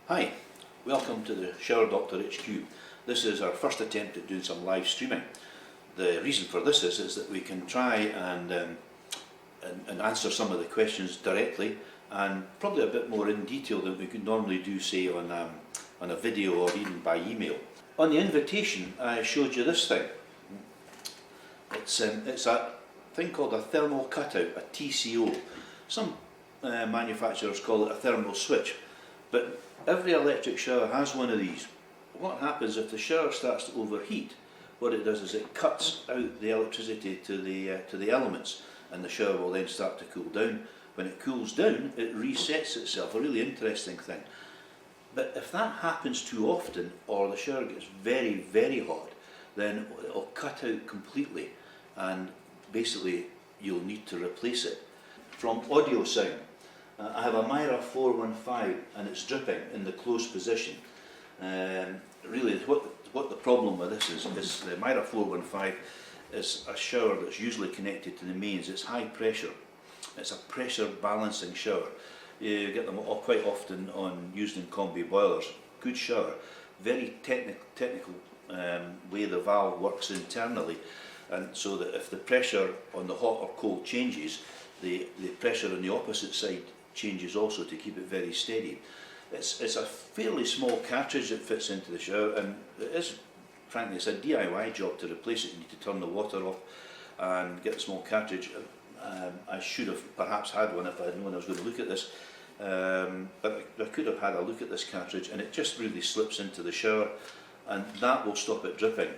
Hi, welcome to the Shower Doctor HQ. This is our first attempt at doing some live streaming. The reason for this is that we can try and answer some of the questions directly and probably a bit more in detail than we could normally do, say, on a video or even by email. On the invitation, I showed you this thing. It's a thing called a thermal cutout, a TCO. Some manufacturers call it a thermal switch, but every electric shower has one of these. What happens if the shower starts to overheat? What it does is it cuts out the electricity to the elements, and the shower will then start to cool down. When it cools down, it resets itself, a really interesting thing. But if that happens too often, or the shower gets very, very hot, then it'll cut out completely, and basically you'll need to replace it. From audio sound, I have a Mira 415 and it's dripping in the closed position. Really what the problem with this is the Mira 415 is a shower that's usually connected to the mains. It's high pressure. It's a pressure balancing shower. You get them quite often used in combi boilers. Good shower, very technical way the valve works internally, and so that if the pressure on the hot or cold changes, the pressure on the opposite side changes also to keep it very steady. It's a fairly small cartridge that fits into the shower, and it is, frankly, it's a DIY job to replace it. You need to turn the water off and get the small cartridge. I should have perhaps had one if I had known I was going to look at this, but I could have had a look at this cartridge, and it just really slips into the shower, and that will stop it dripping.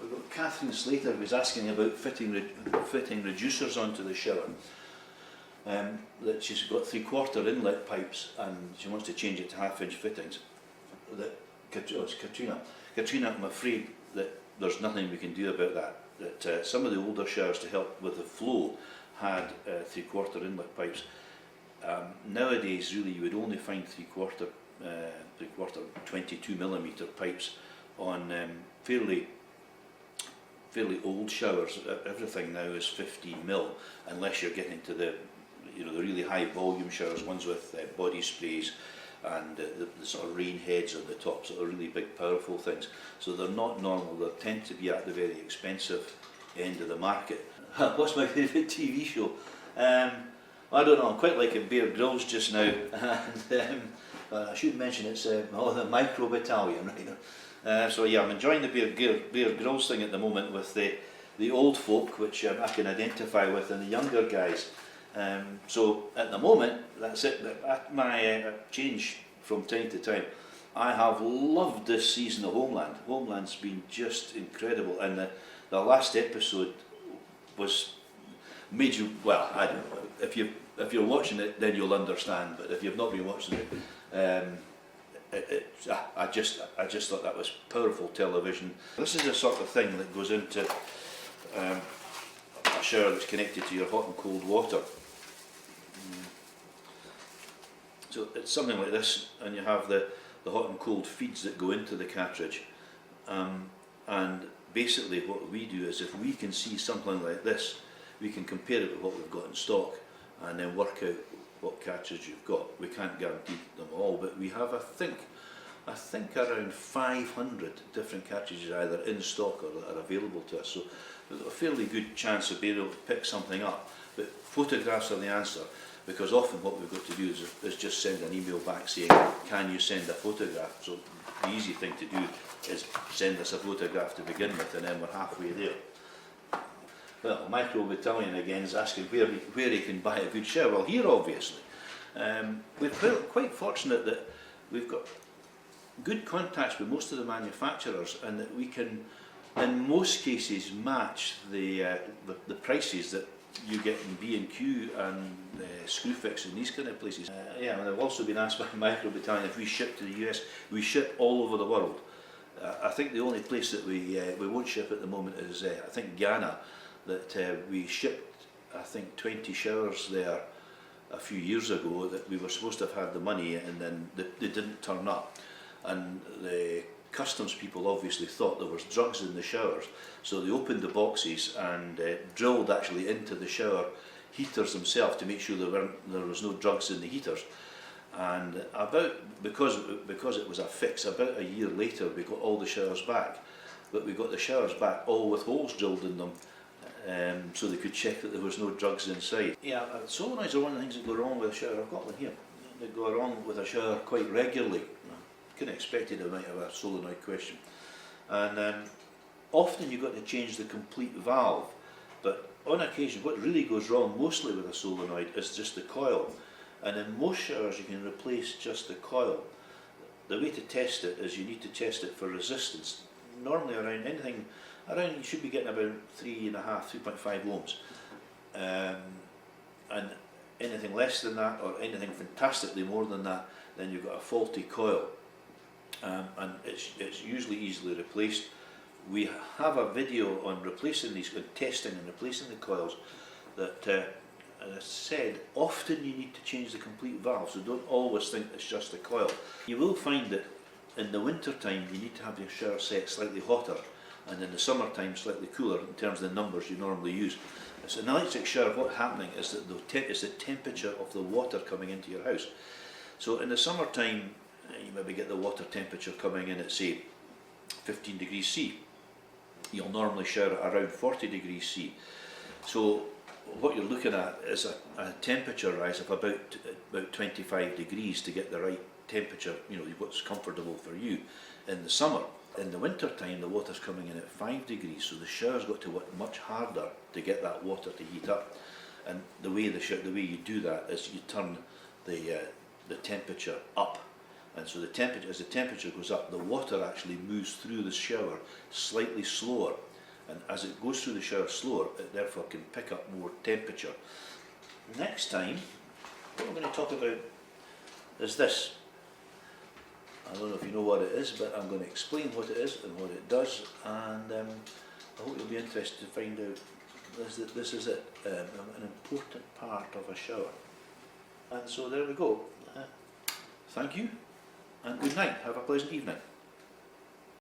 We've got Catherine Slater, who's asking about fitting reducers onto the shower. That she's got 3/4 inlet pipes and she wants to change it to 1/2-inch fittings. It's Katrina. Katrina, I'm afraid that there's nothing we can do about that. That some of the older showers, to help with the flow, had 3/4 inlet pipes. Nowadays, really, you would only find 3/4 22mm pipes on fairly old showers. Everything now is 15mm, unless you're getting to the really high volume showers, ones with body sprays and the sort of rain heads on the top, sort of really big powerful things. So they're not normal, they tend to be at the very expensive end of the market. What's my favourite TV show? I don't know, I'm quite liking Bear Grylls just now, and I should mention it's the Micro Battalion, right? So yeah, I'm enjoying the Bear Grylls thing at the moment with the old folk, which I can identify with, and the younger guys. So at the moment, that's it. At my change from time to time, I have loved this season of Homeland. Homeland's been just incredible, and the last episode was made you, well, I don't know, if you're watching it then you'll understand, but if you've not been watching it, I just thought that was powerful television. This is the sort of thing that goes into a shower that's connected to your hot and cold water. So it's something like this, and you have the hot and cold feeds that go into the cartridge, and basically what we do is, if we can see something like this, we can compare it with what we've got in stock and then work out what cartridge you've got. We can't guarantee them all, but we have, I think around 500 different cartridges either in stock or that are available to us, so there's a fairly good chance of being able to pick something up. But photographs are the answer, because often what we've got to do is just send an email back saying, can you send a photograph? So the easy thing to do is send us a photograph to begin with, and then we're halfway there. Well, Micro Battalion again is asking where he can buy a good shower. Well, here obviously. We're quite fortunate that we've got good contacts with most of the manufacturers, and that we can, in most cases, match the prices that you get in B&Q and Screwfix and these kind of places. Yeah, and I've also been asked by Micro Battalion if we ship to the US. We ship all over the world. I think the only place that we won't ship at the moment is I think Ghana, that we shipped I think 20 showers there a few years ago, that we were supposed to have had the money, and then they didn't turn up, and the customs people obviously thought there was drugs in the showers, so they opened the boxes and drilled actually into the shower heaters themselves to make sure there was no drugs in the heaters. And because it was a fix, about a year later we got all the showers back, but we got the showers back all with holes drilled in them, so they could check that there was no drugs inside. Yeah, solenoids are one of the things that go wrong with a shower. I've got one here. They go wrong with a shower quite regularly. I couldn't expect it, I might have a solenoid question. And often you've got to change the complete valve, but on occasion what really goes wrong mostly with a solenoid is just the coil. And in most showers you can replace just the coil. The way to test it is you need to test it for resistance. Normally around you should be getting about 3.5, 3.5 ohms. And anything less than that, or anything fantastically more than that, then you've got a faulty coil. And it's usually easily replaced. We have a video on replacing these, on testing and replacing the coils, that as I said, often you need to change the complete valve, so don't always think it's just the coil. You will find that in the winter time you need to have your shower set slightly hotter, and in the summertime slightly cooler in terms of the numbers you normally use. So an electric shower, what's happening is that it's the temperature of the water coming into your house. So in the summertime you maybe get the water temperature coming in at say 15 degrees C. You'll normally shower at around 40 degrees C. So what you're looking at is a temperature rise of about 25 degrees to get the right temperature, what's comfortable for you in the summer. In the winter time the water's coming in at 5 degrees, so the shower's got to work much harder to get that water to heat up. And the way you do that is you turn the temperature up, and so as the temperature goes up, the water actually moves through the shower slightly slower. And as it goes through the shower slower, it therefore can pick up more temperature. Next time, what we're going to talk about is this. I don't know if you know what it is, but I'm going to explain what it is and what it does, and I hope you'll be interested to find out this is it, an important part of a shower. And so there we go. Thank you, and good night. Have a pleasant evening.